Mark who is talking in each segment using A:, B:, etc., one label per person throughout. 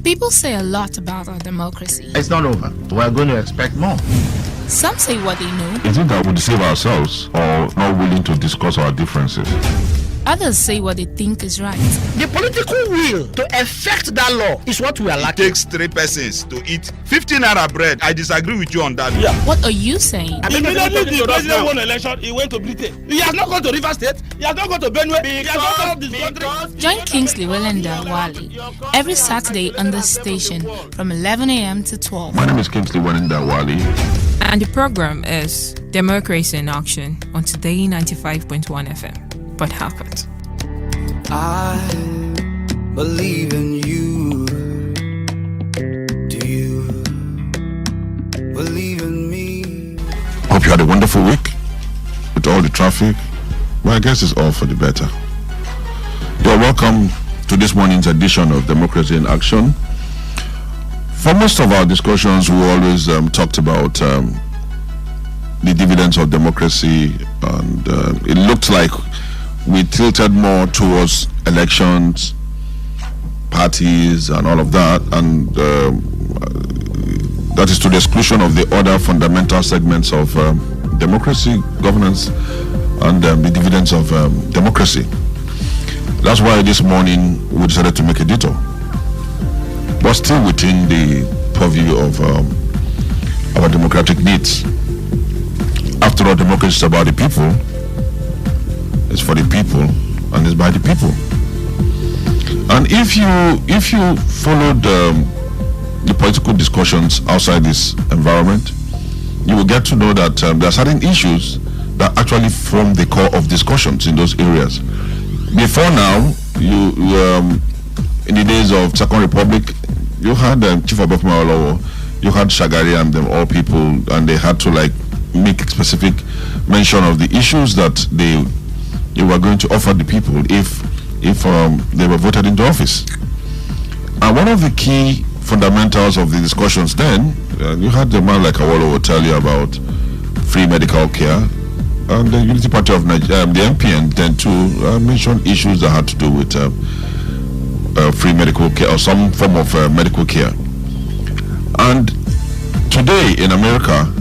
A: People say a lot about our democracy.
B: It's not over. We're going to expect more.
A: Some say what they know.
C: Is it that we deceive ourselves or not willing to discuss our differences?
A: Others say what they think is right.
D: The political will to effect that law is what we are lacking.
E: It takes 3 persons to eat 15 naira bread. I disagree with you on that.
D: Yeah.
A: What are you saying?
D: Immediately the president won election, he went to Britain. He has not gone to River State. He has not gone to Benue. He has not gone to this country.
A: Join Kingsley Welenda Wali every Saturday on this station from 11 a.m. to 12.
C: My name is Kingsley Welenda Wali.
F: And the program is Democracy in Action on Today 95.1 FM. But Harcourt.
G: I believe in you. Do you believe in me?
C: Hope you had a wonderful week with all the traffic. Well, I guess it's all for the better. You're welcome to this morning's edition of Democracy in Action. For most of our discussions, we always talked about the dividends of democracy, and it looked like we tilted more towards elections, parties, and all of that, and that is to the exclusion of the other fundamental segments of democracy, governance, and the dividends of democracy. That's why this morning we decided to make a detour, but still within the purview of our democratic needs. After all, democracy is about the people. It's for the people and it's by the people. And if you followed the political discussions outside this environment, you will get to know that there are certain issues that actually form the core of discussions in those areas. Before now, you in the days of Second Republic, you had Chief Obafemi Awolowo, you had Shagari and them all people, and they had to make specific mention of the issues that they were going to offer the people if they were voted into office. And one of the key fundamentals of the discussions then, you had the man like Awolowo tell you about free medical care, and the Unity Party of Nigeria, the MPN, then to mention issues that had to do with free medical care or some form of medical care. And today in America,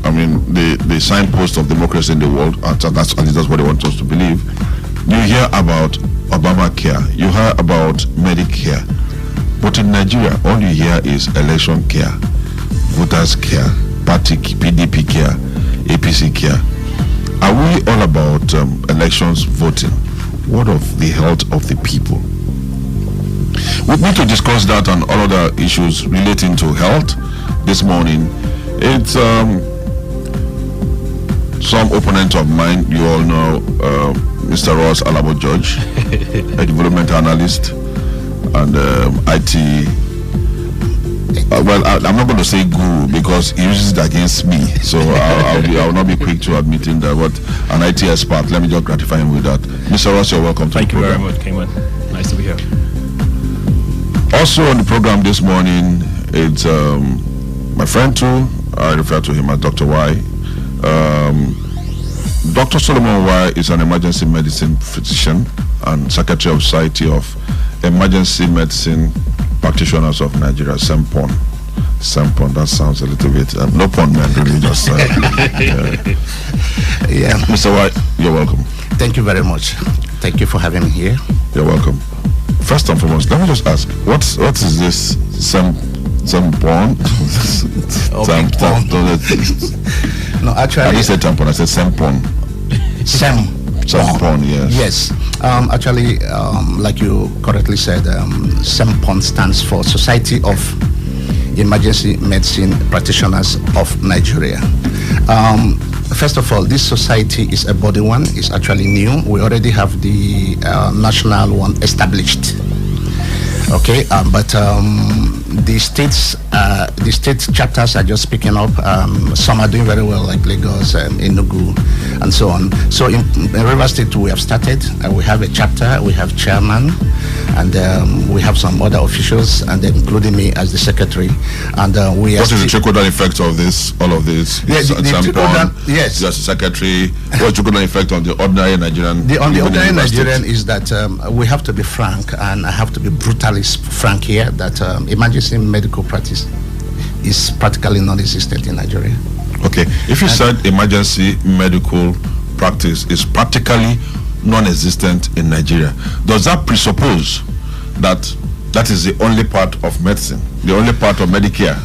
C: I mean, the signpost of democracy in the world, at least that's what they want us to believe. You hear about Obamacare, you hear about Medicare, but in Nigeria, all you hear is election care, voters care, party PDP care, APC care. Are we all about elections, voting? What of the health of the people? We need to discuss that and all other issues relating to health this morning. It's some opponent of mine, you all know, Mr. Ross Alabo George, a development analyst and IT. Well, I'm not going to say guru because he uses it against me, so I will not be quick to admitting that. But an IT expert, let me just gratify him with that. Mr. Ross, you're welcome to the program.
H: Thank you very much, Kingman. Nice to be here.
C: Also on the program this morning, it's my friend too. I refer to him as Dr. Y. Dr. Solomon Y is an emergency medicine physician and secretary of Society of Emergency Medicine Practitioners of Nigeria, SEMPON. SEMPON, that sounds a little bit, no pun, man, really just.
I: Yeah.
C: Mr. Y, you're welcome.
I: Thank you very much. Thank you for having me here.
C: You're welcome. First and foremost, let me just ask, what is this SEMPON?
I: No, actually,
C: I didn't say tampon, I said SEMPON. SEMPON, yes.
I: Yes. Actually, like you correctly said, SEMPON stands for Society of Emergency Medicine Practitioners of Nigeria. First of all, this society is a body one. It's actually new. We already have the national one established. Okay, but the state chapters are just picking up. Some are doing very well, like Lagos, Enugu, and so on. So in River State, we have started. We have a chapter. We have chairman. and we have some other officials, and then including me as the secretary. And we.
C: What is the trickle-down effect of this? All of this?
I: Yeah, the trickle-down. Yes.
C: As a secretary, what trickle-down effect on the ordinary Nigerian?
I: On the ordinary Nigerian is that we have to be frank, and I have to be brutally frank here, that emergency medical practice is practically non-existent in Nigeria.
C: Okay, if you said emergency medical practice is practically non-existent in Nigeria, does that presuppose that that is the only part of medicine, the only part of Medicare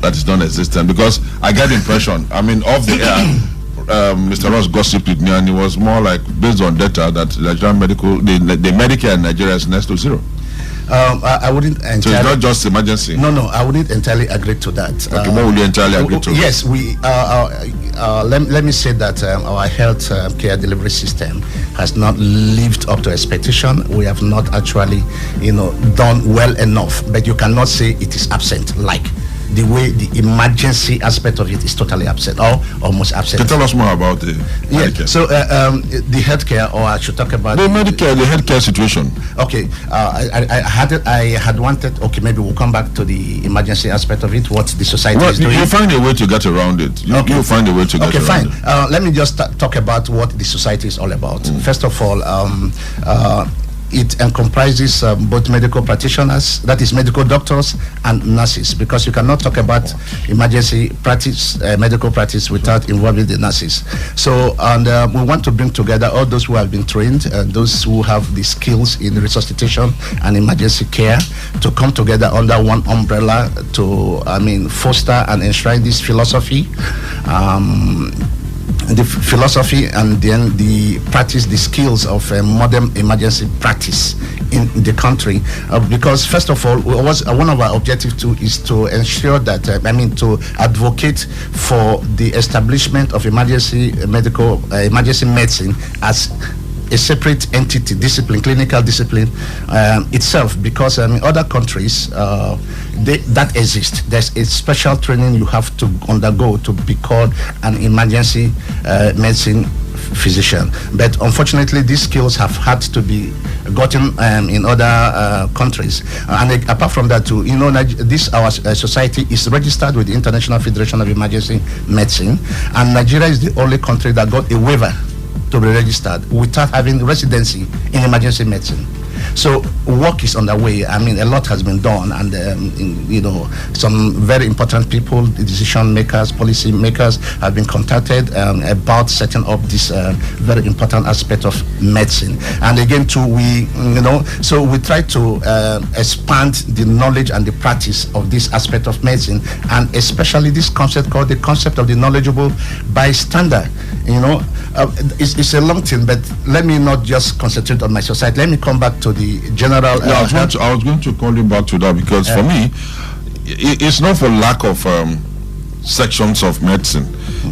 C: that is non-existent? Because I get the impression, I mean, off the air, Mr. Ross gossiped with me, and it was more like based on data that Nigerian medical, the Medicare in Nigeria is next to zero.
I: I wouldn't entirely.
C: So it's not just emergency.
I: No, I wouldn't entirely agree to that.
C: Okay, what would you entirely agree to?
I: Yes, we. Let me say that our health care delivery system has not lived up to expectation. We have not actually, done well enough. But you cannot say it is absent. Like the way the emergency aspect of it is totally absent or almost absent.
C: Can you tell us more about the Medicare?
I: So the healthcare, or I should talk about
C: the Medicare, the healthcare situation.
I: Okay, I had wanted. Okay, maybe we'll come back to the emergency aspect of it. What the society is doing.
C: You find a way to get around it. You find a way to get around it.
I: Okay, fine. Let me just talk about what the society is all about. First of all, it comprises both medical practitioners, that is medical doctors and nurses, because you cannot talk about emergency practice, medical practice without involving the nurses. So, and we want to bring together all those who have been trained, those who have the skills in resuscitation and emergency care, to come together under one umbrella to, foster and enshrine this philosophy. The philosophy, and then the practice, the skills of modern emergency practice in the country. Because first of all, one of our objectives too is to ensure that, to advocate for the establishment of emergency medicine as a separate entity, discipline, clinical discipline itself, because other countries that exist. There's a special training you have to undergo to be called an emergency medicine physician. But unfortunately, these skills have had to be gotten in other countries. And apart from that, too, our society is registered with the International Federation of Emergency Medicine, and Nigeria is the only country that got a waiver to be registered without having residency in emergency medicine. So work is underway. A lot has been done, and some very important people, decision makers, policy makers, have been contacted about setting up this very important aspect of medicine. And again, too, so we try to expand the knowledge and the practice of this aspect of medicine, and especially this concept called the concept of the knowledgeable bystander. It's a long thing, but let me not just concentrate on my society. Let me come back to the general.
C: I was going to call you back to that, because for me, it's not for lack of sections of medicine.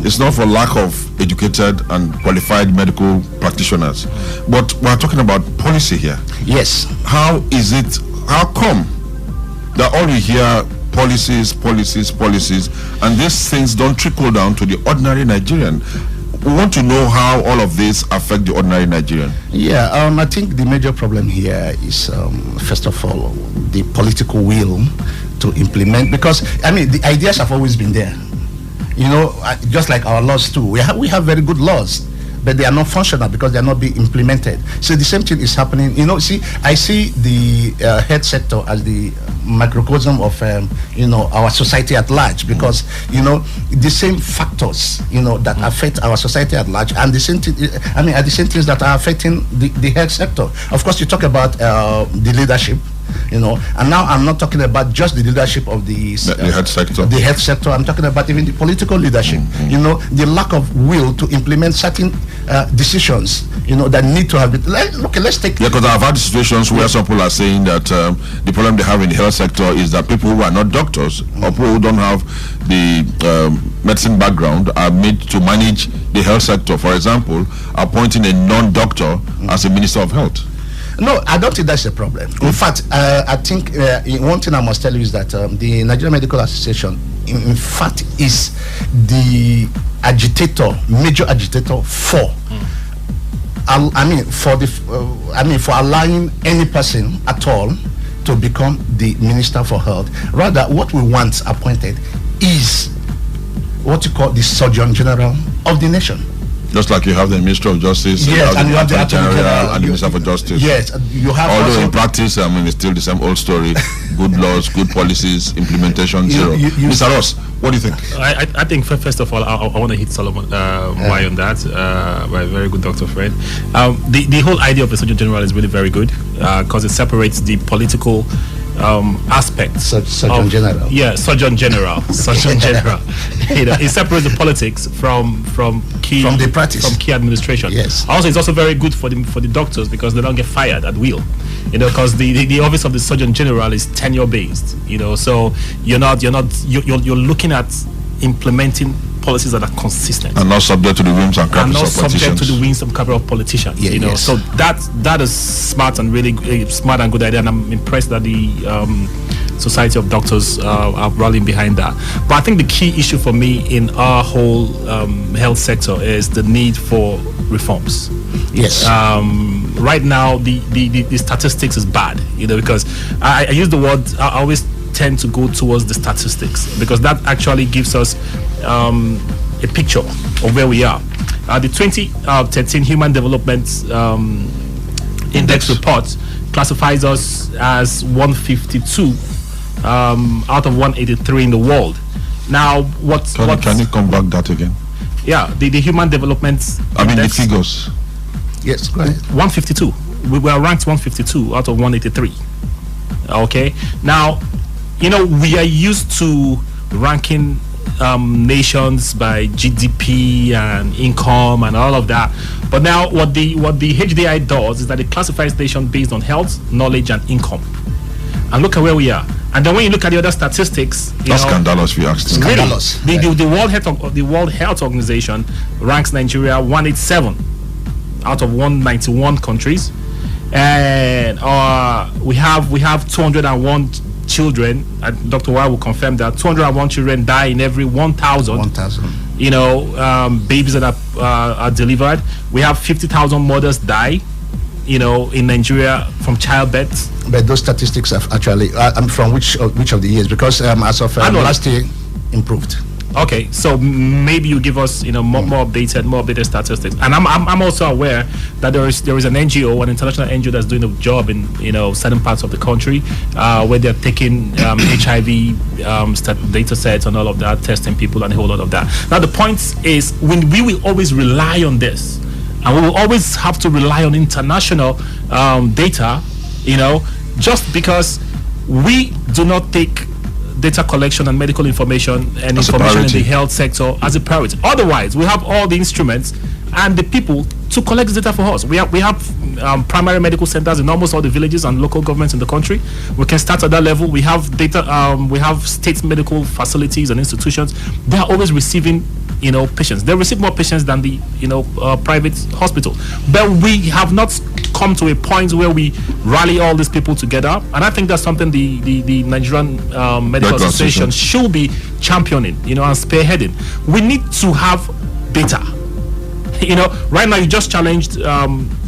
C: It's not for lack of educated and qualified medical practitioners, but we're talking about policy here.
I: Yes.
C: How come that all you hear policies, and these things don't trickle down to the ordinary Nigerian? We want to know how all of this affect the ordinary Nigerian.
I: Yeah, I think the major problem here is, first of all, the political will to implement, because the ideas have always been there. Just like our laws too. We have very good laws, but they are not functional because they are not being implemented. So the same thing is happening. I see the health sector as the microcosm of our society at large, because the same factors that affect our society at large, and the same are the same things that are affecting the health sector. Of course, you talk about the leadership. And now I'm not talking about just the leadership of the
C: health sector.
I: The health sector. I'm talking about even the political leadership. The lack of will to implement certain decisions. That need to have been. Let's take.
C: Yeah, because I've had situations where some people are saying that the problem they have in the health sector is that people who are not doctors or people who don't have the medicine background are made to manage the health sector. For example, appointing a non-doctor as a minister of health.
I: No, I don't think that's a problem. In fact, I think one thing I must tell you is that the Nigerian Medical Association, in fact, is the major agitator for for allowing any person at all to become the Minister for Health. Rather, what we want appointed is what you call the Surgeon General of the nation.
C: Just like you have the Minister of Justice,
I: Yes,
C: and you have the Attorney General and the Minister for Justice.
I: Yes, you have.
C: Although
I: also,
C: in practice, it's still the same old story. Good laws, good policies, implementation zero. Mr. Ross, what do you think?
H: I think first of all, I want to hit Solomon why on that. My very good doctor friend. The whole idea of the Surgeon General is really very good because it separates the political aspects.
I: Surgeon General.
H: Yeah, Surgeon General. Surgeon General. It separates the politics from
I: the practice,
H: from key administration.
I: Yes.
H: Also, it's also very good for the doctors because they don't get fired at will. Because the office of the Surgeon General is tenure based. So you're looking at implementing policies that are consistent
C: and not subject to the whims and caprices of politicians.
H: Subject to the whims and caprices of politicians.
I: Yes.
H: So that is smart and really smart and good idea, and I'm impressed that the Society of Doctors are rallying behind that. But I think the key issue for me in our whole health sector is the need for reforms.
I: Yes.
H: Right now, the statistics is bad, because I use the word. I always tend to go towards the statistics because that actually gives us a picture of where we are. The 2013 Human Development Index report classifies us as 152 out of 183 in the world. Now,
C: can you come back that again?
H: Yeah, the Human Development Index,
C: the figures.
I: Yes, go ahead.
H: 152. We were ranked 152 out of 183. Okay. Now, we are used to ranking nations by GDP and income and all of that. But now what the HDI does is that it classifies nations based on health, knowledge, and income. And look at where we are. And then when you look at the other statistics,
C: that's scandalous. We asked.
I: Scandalous.
H: The World Health Organization ranks Nigeria 187 out of 191 countries, and we have 201 children. Dr. Y will confirm that 201 children die in every 1,000.
I: 1,000.
H: Babies that are delivered. We have 50,000 mothers die, in Nigeria from childbirth.
I: But those statistics have actually, from which of the years? Because as of last year, improved.
H: Okay, so maybe you give us, more updated statistics. And I'm also aware that there is an NGO, an international NGO that's doing a job in certain parts of the country where they're taking HIV data sets and all of that, testing people and a whole lot of that. Now the point is, when we will always rely on this, and we will always have to rely on international data, just because we do not take data collection and medical information and information in the health sector as a priority. Otherwise, we have all the instruments and the people to collect data for us. We have primary medical centers in almost all the villages and local governments in the country. We can start at that level. We have data. We have state medical facilities and institutions. They are always receiving patients. They receive more patients than the private hospital. But we have not come to a point where we rally all these people together, and I think that's something the Nigerian Medical Association should be championing, and spearheading. We need to have data. Right now you just challenged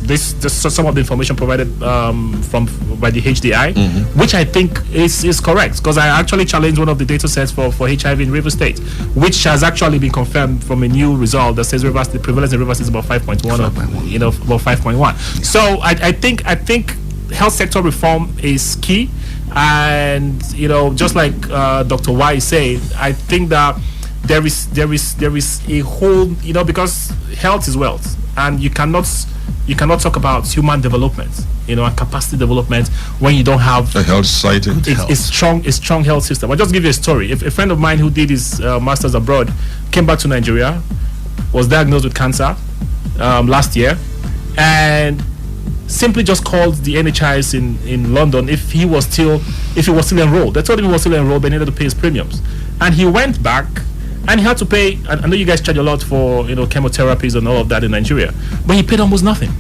H: this some of the information provided by the HDI, which I think is correct, because I actually challenged one of the data sets for HIV in Rivers State, which has actually been confirmed from a new result that says the prevalence in Rivers is about 5.1, about 5.1. So I think health sector reform is key, and just like Dr. Y said, I think that there is a whole, because health is wealth, and you cannot talk about human development, and capacity development when you don't have
C: a health society.
H: A strong health system. I'll just give you a story. If a friend of mine who did his master's abroad came back to Nigeria, was diagnosed with cancer last year, and simply just called the NHIS in London if he was still enrolled. They told him he was still enrolled, but he needed to pay his premiums, and he went back. And he had to pay. I know you guys charge a lot for chemotherapies and all of that in Nigeria, but he paid almost nothing.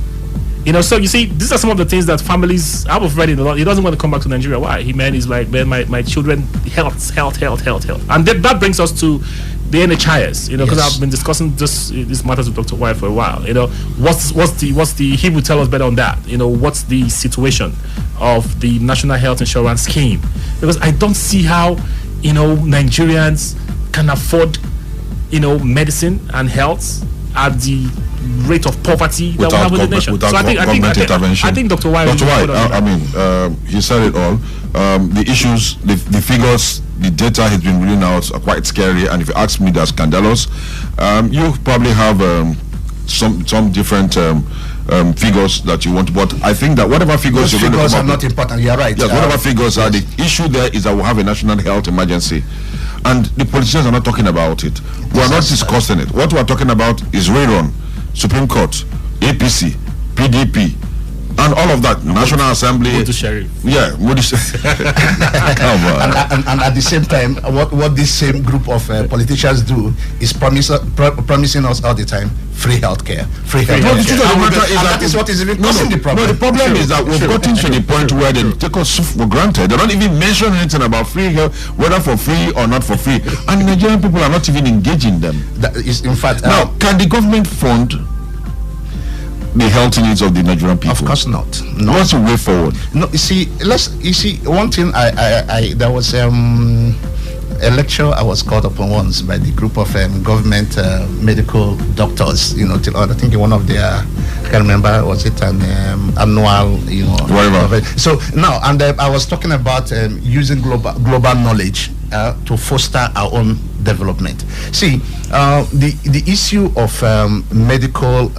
H: So you see, these are some of the things that families. I was reading a lot. He doesn't want to come back to Nigeria. Why? He's like, man, my children, health, and that brings us to the NHIS, because
I: Yes.
H: I've been discussing this matters with Dr. White for a while. What's the he will tell us better on that. What's the situation of the National Health Insurance Scheme? Because I don't see how Nigerians can afford medicine and health at the rate of poverty that we have in the nation.
C: Without
H: So I think
C: intervention.
H: I think Dr. White.
C: Dr. White, he said it all. The issues, the figures, the data he's been reading out are quite scary, and if you ask me, they're scandalous. You probably have some different figures that you want, but I think that whatever figures
I: Those
C: you're going to
I: figures
C: come
I: are
C: up
I: not important. You're right.
C: yes, whatever figures are, the issue there is that we have a national health emergency, and the politicians are not talking about it. We are not discussing it. What we are talking about is rerun, Supreme Court, APC, PDP, and all of that. National Assembly.
H: Modu Sheriff.
C: Yeah, Modu Sheriff.
I: and at the same time, what this same group of politicians do is promising us all the time free healthcare.
C: No, the truth of the matter is
I: that is what is even causing the problem.
C: No, the problem is that we've gotten to the point where they take us for granted. They don't even mention anything about free health, whether for free or not for free. And Nigerian people are not even engaging them.
I: That is, in fact,
C: now, can the government fund the health needs of the Nigerian people?
I: Of course not. No.
C: What's the way forward?
I: No, you see, one thing there was a lecture I was called upon once by the group of government medical doctors, I think one of their, I can't remember, was it an annual,
C: whatever.
I: So now, and I was talking about using global knowledge to foster our own development. See, the issue of medical,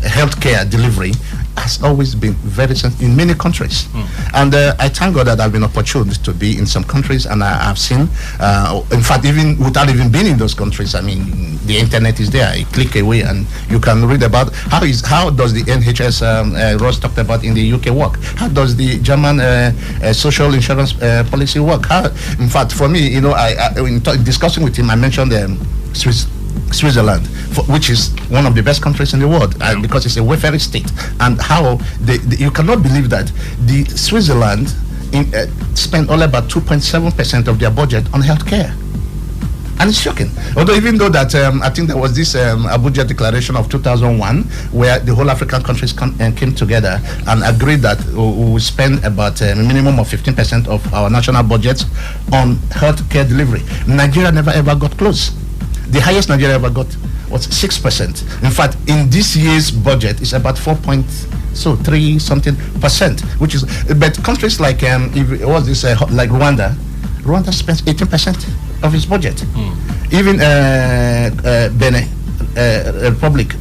I: healthcare delivery has always been very sensitive in many countries. And I thank God that I've been opportune to be in some countries, and I've seen, in fact, even without even being in those countries, the internet is there. You click away and you can read about how does the NHS Ross talked about in the UK work? How does the German social insurance policy work? In fact, for me, in discussing with him, I mentioned Switzerland, which is one of the best countries in the world, because it's a welfare state, and how you cannot believe that the Switzerland spend only about 2.7% of their budget on healthcare. And it's shocking. Although, even though that I think there was this Abuja Declaration of 2001, where the whole African countries came together and agreed that we will spend about a minimum of 15% of our national budgets on healthcare delivery. Nigeria never ever got close. The highest Nigeria ever got was 6%. In fact, in this year's budget, it's about 4.3 something percent, which is. But countries like like Rwanda spends 18% of its budget. Even Benin Republic,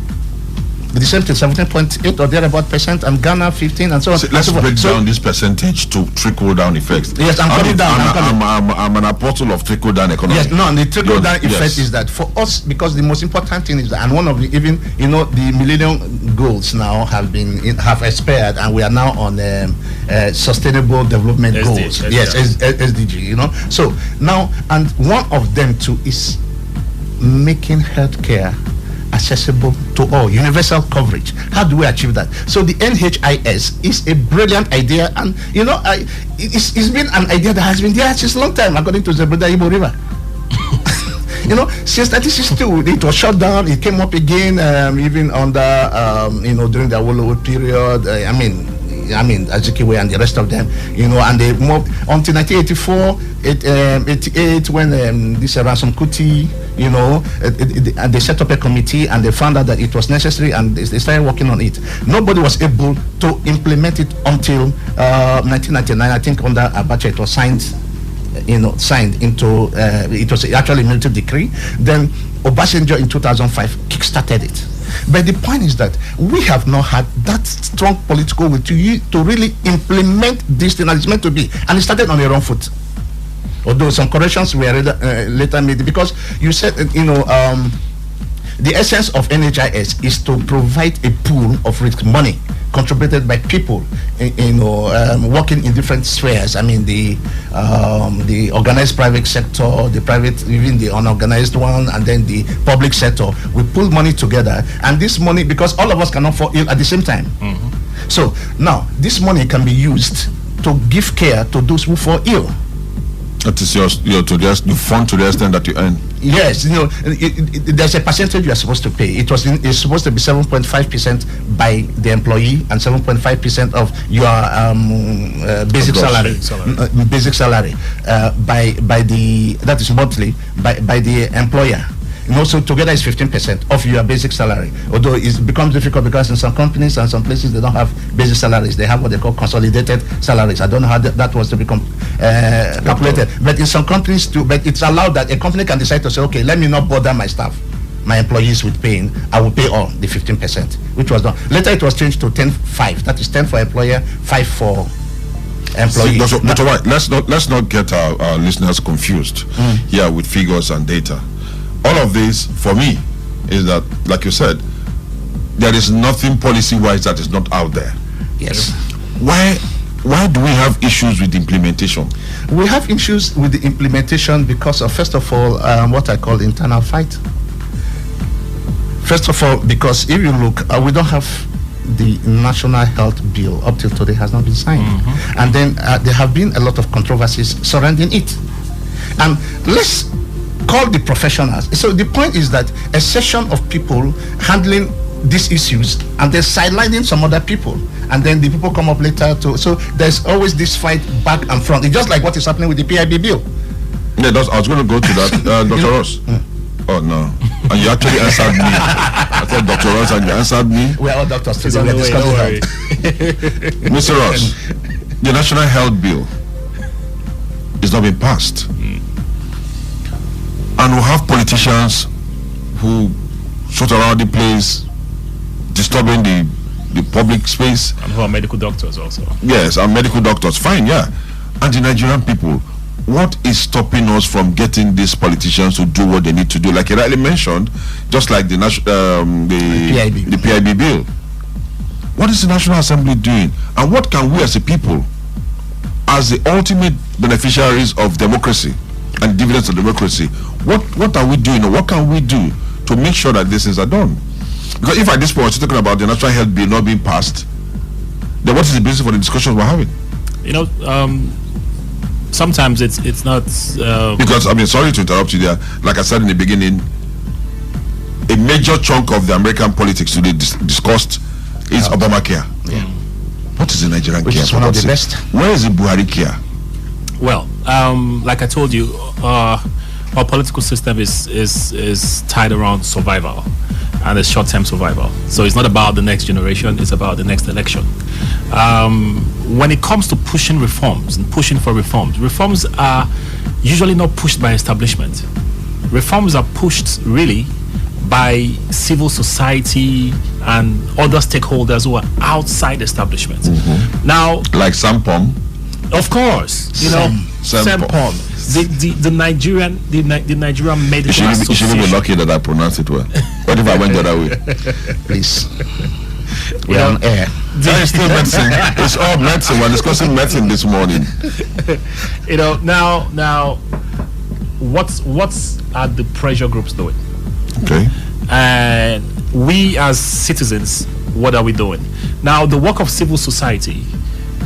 I: the same thing, 17.8 or thereabout percent, and Ghana 15, and so on.
C: So let's break down this percentage to trickle down effects.
I: Yes, I'm coming down.
C: I'm an apostle of trickle down economy.
I: Yes, no, the trickle down effect is that for us, because the most important thing is that, and one of the the Millennium Goals now have expired, and we are now on Sustainable Development Goals. Yes, SDG. So now, and one of them too is making healthcare accessible to all, universal coverage. How do we achieve that? So the NHIS is a brilliant idea, and it's been an idea that has been there since a long time, according to Zebeda Ibo River. Since 1962, it was shut down. It came up again, even under during the Awolowo period. Azikiwe and the rest of them, and they moved until 1984, 88, when this Ransom Kuti, and they set up a committee, and they found out that it was necessary, and they started working on it. Nobody was able to implement it until 1999. I think under Abacha it was signed into, it was actually a military decree. Then Obasanjo in 2005 kickstarted it. But the point is that we have not had that strong political will to really implement this thing as it's meant to be, and it started on the wrong foot. Although some corrections were later made, because you said the essence of NHIS is to provide a pool of risk money contributed by people, working in different spheres. The organized private sector, the private, even the unorganized one, and then the public sector. We pull money together, and this money, because all of us cannot fall ill at the same time. So now this money can be used to give care to those who fall ill.
C: That is you fund to the extent that you earn.
I: Yes, there's a percentage you are supposed to pay. It's supposed to be 7.5% by the employee and 7.5% of your basic
H: Basic
I: salary by the, that is monthly, by the employer. So together is 15% of your basic salary. Although it becomes difficult because in some companies and some places they don't have basic salaries. They have what they call consolidated salaries. I don't know how that was to become calculated. But in some companies too, but it's allowed that a company can decide to say, okay, let me not bother my staff, my employees with paying. I will pay all the 15%, which was done. Later it was changed to 10-5. That is 10 for employer, 5 for employee.
C: But all right, let's not get our listeners confused here with figures and data. All of this, for me, is that, like you said, there is nothing policy-wise that is not out there.
I: Yes.
C: Why do we have issues with implementation?
I: We have issues with the implementation because of, first of all, what I call internal fight. First of all, because if you look, we don't have the National Health Bill up till today has not been signed. And then there have been a lot of controversies surrounding it. And let's call the professionals. So the point is that a session of people handling these issues and then sidelining some other people, and then the people come up later to, so there's always this fight back and front. It's just like what is happening with the PIB bill.
C: Yeah, I was going to go to that, Dr. Ross. Oh no, and you actually answered me. I said Dr. Ross and you answered me.
I: We're all doctors today. We're discussing health.
C: Mr. Ross, the National Health Bill is not being passed. And we have politicians who sort around the place, disturbing the public space.
H: And who are medical doctors also.
C: Yes, and medical doctors, fine, yeah. And the Nigerian people, what is stopping us from getting these politicians to do what they need to do? Like you rightly mentioned, just like the PIB bill. What is the National Assembly doing? And what can we as a people, as the ultimate beneficiaries of democracy and dividends of democracy, what are we doing, or what can we do to make sure that these things are done? Because if at this point we're talking about the National Health Bill not being passed, then what is the basis for the discussions we're having?
H: Sometimes it's not
C: because I mean, sorry to interrupt you there. Like I said in the beginning, a major chunk of the American politics today discussed is Obamacare.
I: Yeah.
C: What is the Nigerian
I: Which
C: care?
I: is one of the best.
C: Where is the Buhari care?
H: Well, like I told you, our political system is tied around survival and it's short-term survival. So it's not about the next generation, it's about the next election. When it comes to pushing reforms and pushing for reforms are usually not pushed by establishment. Reforms are pushed really by civil society and other stakeholders who are outside establishment. Now,
C: like Sampom.
H: Of course, Sampom. The Nigerian Medical Association.
C: You should be lucky that I pronounced it well. What if I went the other way?
I: Please. We're on air.
C: That is still medicine. It's all medicine. We're discussing medicine this morning.
H: Now, what's are the pressure groups doing?
C: Okay.
H: And we as citizens, what are we doing? Now, the work of civil society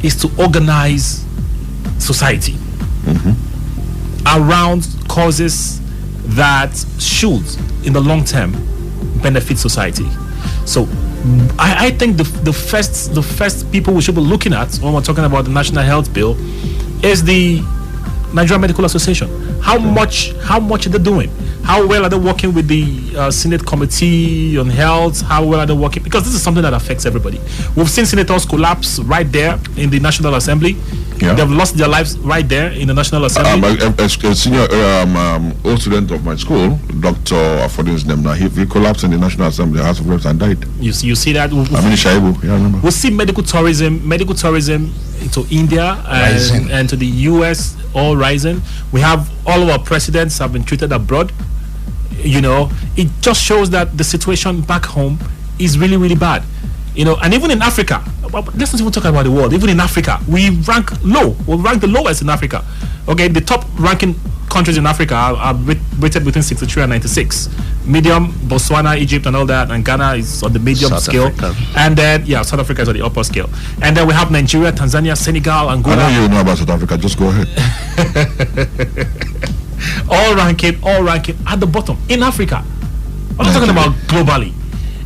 H: is to organize society around causes that should, in the long term, benefit society. So I think the first people we should be looking at when we're talking about the National Health Bill is the Nigerian Medical Association. How much are they doing? How well are they working with the Senate Committee on Health? How well are they working? Because this is something that affects everybody. We've seen senators collapse right there in the National Assembly. Yeah. They've lost their lives right there in the National Assembly.
C: A senior old student of my school, Dr. Afodin's name now, he collapsed in the National Assembly, House of Reps, and died.
H: You see that?
C: Shaibu, yeah, I remember.
H: We'll see medical tourism to India and to the US all rising. We have all of our presidents have been treated abroad. It just shows that the situation back home is really, really bad. And even in Africa, let's not even talk about the world. Even in Africa, we rank low. We rank the lowest in Africa. Okay, the top ranking countries in Africa are rated between 63 and 96. Medium, Botswana, Egypt, and all that, and Ghana is on the medium
I: South
H: scale.
I: Africa.
H: And then South Africa is on the upper scale. And then we have Nigeria, Tanzania, Senegal, Angola.
C: I know you know about South Africa. Just go ahead.
H: all ranking at the bottom in Africa. I'm not talking about globally.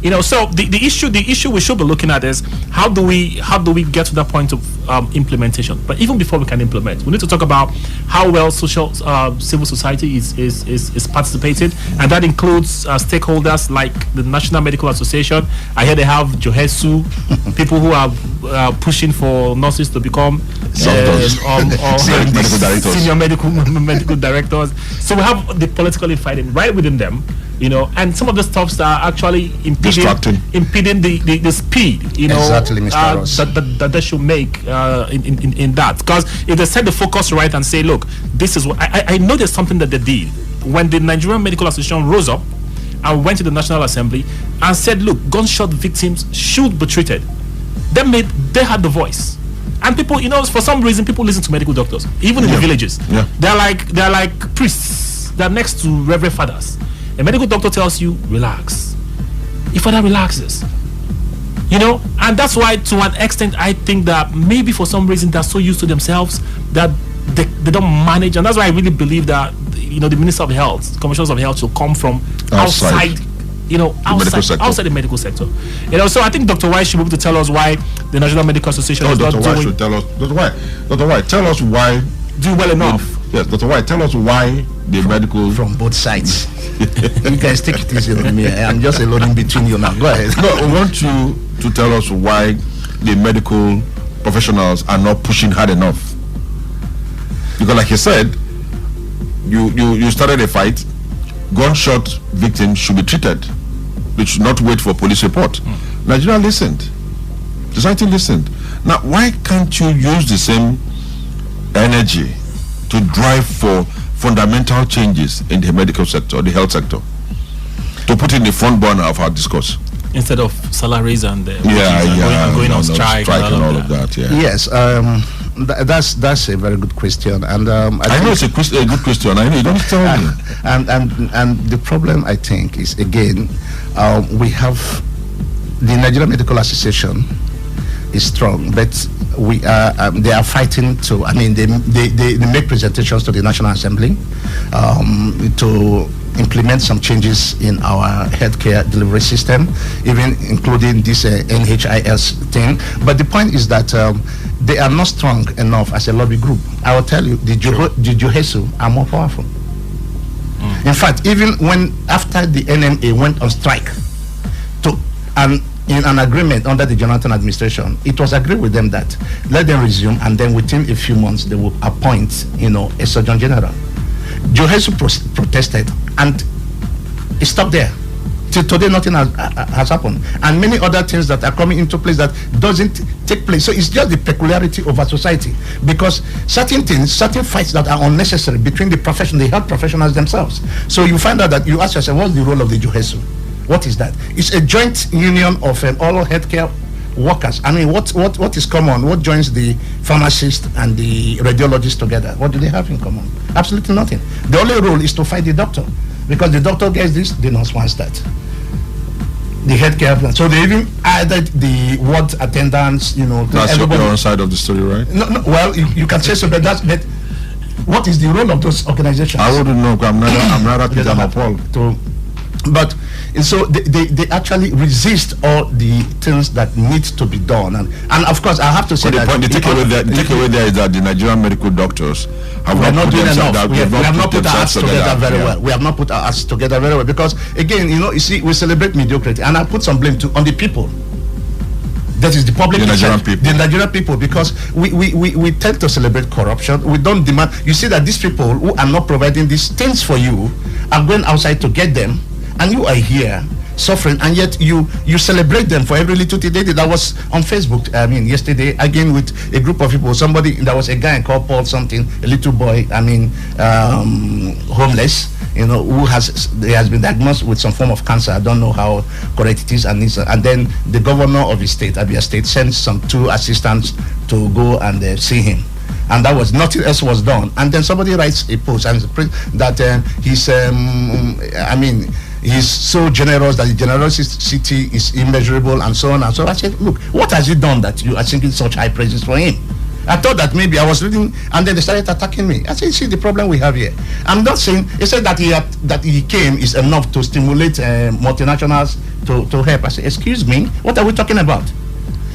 H: You know, so the issue we should be looking at is how do we get to that point of implementation? But even before we can implement, we need to talk about how well civil society is participating, and that includes stakeholders like the National Medical Association. I hear they have Johesu, people who are pushing for nurses to become senior medical directors. So we have the political fighting right within them. You know, and some of the stuffs that are actually impeding the speed, you know,
I: exactly, Mr. Ross.
H: that they should make in that. Because if they set the focus right and say, look, this is what I know there's something that they did when the Nigerian Medical Association rose up and went to the National Assembly and said, look, gunshot victims should be treated. They had the voice. And people, you know, for some reason, people listen to medical doctors, even in the villages.
C: Yeah.
H: They're like priests. They're next to Reverend Fathers. A medical doctor tells you, relax. Your father relaxes. You know, and that's why, to an extent, I think that maybe for some reason they're so used to themselves that they don't manage. And that's why I really believe that, you know, the Minister of Health, Commissioners of Health should come from outside you know, outside the medical sector. You know, so I think Dr. White should be able to tell us why the National Medical Association is
C: Dr.
H: not
C: White
H: doing.
C: should tell us. Dr. White, tell us why.
H: Do well enough.
C: Yes, Dr. White, tell us why the medical
I: from both sides. You guys take it easy on me. I'm just alone in between you now. Go ahead.
C: No, I want you to tell us why the medical professionals are not pushing hard enough. Because, like you said, you started a fight. Gunshot victims should be treated. They should not wait for police report. Nigeria listened. Society listened. Now, why can't you use the same energy to drive for fundamental changes in the medical sector, the health sector, to put in the front burner of our discourse?
H: Instead of salaries and
C: going
H: on strike and all of
C: that. Yeah.
I: Yes, that's a very good question, and
C: I know it's a good question. I know you don't tell me.
I: And the problem, I think, is again, we have the Nigerian Medical Association is strong, but they are fighting to. I mean, they make presentations to the National Assembly to implement some changes in our healthcare delivery system, even including this NHIS thing. But the point is that they are not strong enough as a lobby group. I will tell you, the Johesu are more powerful. In fact, even when after the NMA went on strike, in an agreement under the Jonathan administration, it was agreed with them that let them resume, and then within a few months they will appoint, a Surgeon General. Johesu protested, and it stopped there. Till today, nothing has happened, and many other things that are coming into place that doesn't take place. So it's just the peculiarity of our society, because certain fights that are unnecessary between the health professionals themselves. So you find out that you ask yourself, what's the role of the Johesu? What is that? It's a joint union of all healthcare workers. I mean, what is common? What joins the pharmacist and the radiologist together? What do they have in common? Absolutely nothing. The only role is to fight the doctor, because the doctor gets this, the nurse wants that. The healthcare plan. So they even added the ward attendants.
C: That's your own side of the story, right?
I: No. Well, you can say so, but what is the role of those organizations?
C: I wouldn't know. I'm not Peter nor Paul.
I: But so they actually resist all the things that need to be done, and of course I have to say that
C: the takeaway there is that the Nigerian medical doctors have not doing enough. We have not put our acts together very well. We have not put our acts together very well, because again, you see, we celebrate mediocrity, and I put some blame on the people. That is the public, the Nigerian people, because we tend to celebrate corruption. We don't demand. You see that these people who are not providing these things for you are going outside to get them, and you are here suffering, and yet you celebrate them for every little thing they did. I was on Facebook, yesterday, again with a group of people. There was a guy called Paul something, a little boy, homeless, who has been diagnosed with some form of cancer. I don't know how correct it is, and then the governor of his state, Abia State, sent some 2 assistants to go and see him. And that was nothing else was done. And then somebody writes a post and that he's so generous, that the generosity is immeasurable, and so on and so on. I said, look, what has he done that you are singing such high praises for him?
I: I thought that maybe I was reading, and then they started attacking me. I said, see the problem we have here. I'm not saying, he said that he came is enough to stimulate multinationals to help. I said, excuse me, what are we talking about?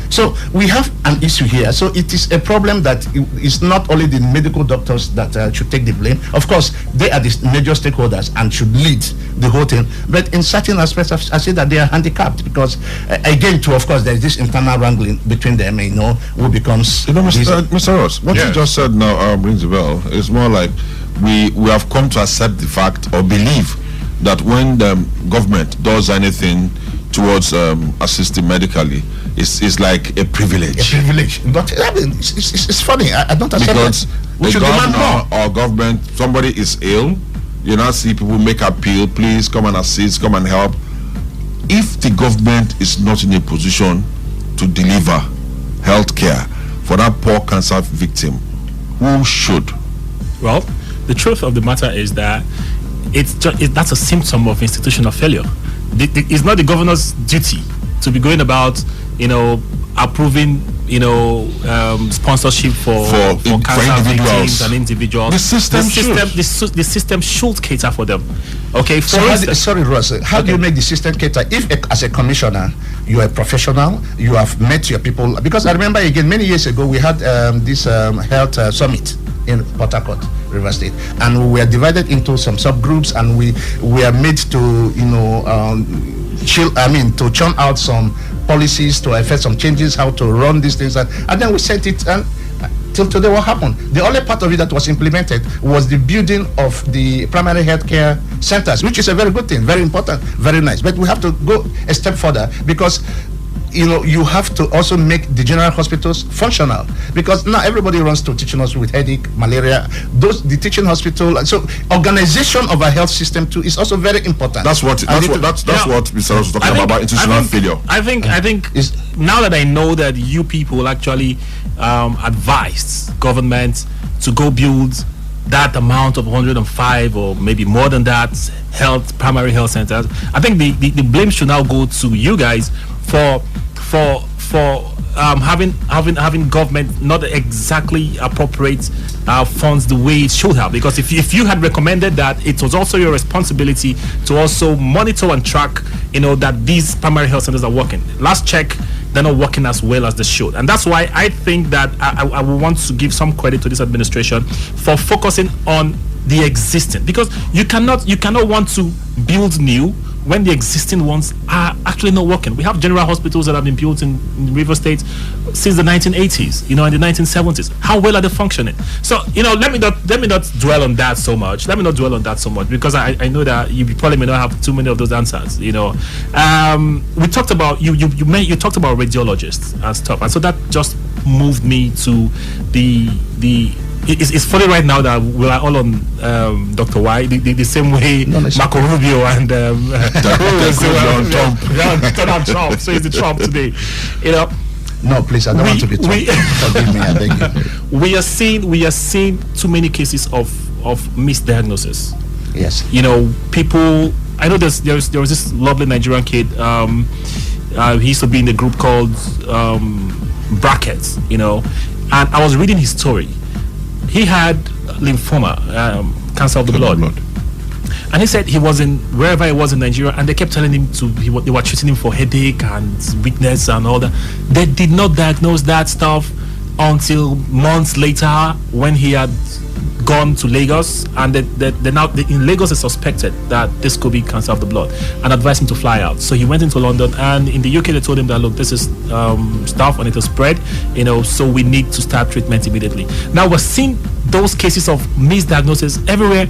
I: So we have an issue here. So it is a problem that it's not only the medical doctors that should take the blame. Of course, they are the major stakeholders and should lead the whole thing. But in certain aspects, I say that they are handicapped because, again, too, of course, there is this internal wrangling between them. Who becomes.
C: Mr. Ross, what you just said now rings a bell. It's more like we have come to accept the fact or believe that when the government does anything towards assisting medically, it's like a privilege.
I: A privilege. But I mean, it's funny. I don't accept
C: because
I: that. We should demand more.
C: Or government, somebody is ill, you now see people make appeal, please come and assist, come and help. If the government is not in a position to deliver health care for that poor cancer victim, who should?
H: Well, the truth of the matter is that that's a symptom of institutional failure. It's not the governor's duty to be going about, approving, sponsorship for cancer victims and individuals. The system should cater for them. Okay.
I: Sorry, Ross. How do you make the system cater? If, as a commissioner, you are a professional, you have met your people. Because I remember again, many years ago, we had this health summit in Port Harcourt, River State, and we were divided into some subgroups, and we are made to to churn out some policies, to effect some changes, how to run these things, and then we sent it, and till today what happened? The only part of it that was implemented was the building of the primary healthcare centers, which is a very good thing, very important, very nice. But we have to go a step further, because you have to also make the general hospitals functional, because now everybody runs to teaching hospital with headache, malaria. The teaching hospital, so organization of our health system too is also very important.
C: That's what Mr. Ross was talking about institutional failure.
H: I think now that I know that you people actually advised government to go build that amount of 105 or maybe more than that primary health centers, I think the blame should now go to you guys for having government not exactly appropriate funds the way it should have. Because if you had recommended that, it was also your responsibility to also monitor and track, that these primary health centers are working. Last check, they're not working as well as they should, and that's why I think that I will want to give some credit to this administration for focusing on the existing, because you cannot want to build new when the existing ones are actually not working. We have general hospitals that have been built in River State since the 1980s, in the 1970s. How well are they functioning? So, let me not dwell on that so much. Because I know that you probably may not have too many of those answers. We talked about you talked about radiologists and stuff, and so that just moved me to the. It's funny right now that we are all on Dr. Y, the same way Marco Rubio and Donald Trump. So it's the Trump today,
I: No, please, I don't want to be Trump. Forgive me, I beg you.
H: We are seeing too many cases of misdiagnosis.
I: Yes.
H: People. I know there was this lovely Nigerian kid. He used to be in a group called Brackets. And I was reading his story. He had lymphoma, cancer of the blood. And he said he was wherever he was in Nigeria, and they kept telling him they were treating him for headache and weakness and all that. They did not diagnose that stuff until months later, when he had gone to Lagos, and in Lagos they suspected that this could be cancer of the blood and advised him to fly out. So he went into London, and in the UK they told him that, look, this is stuff and it will spread, so we need to start treatment immediately. Now we're seeing those cases of misdiagnosis everywhere.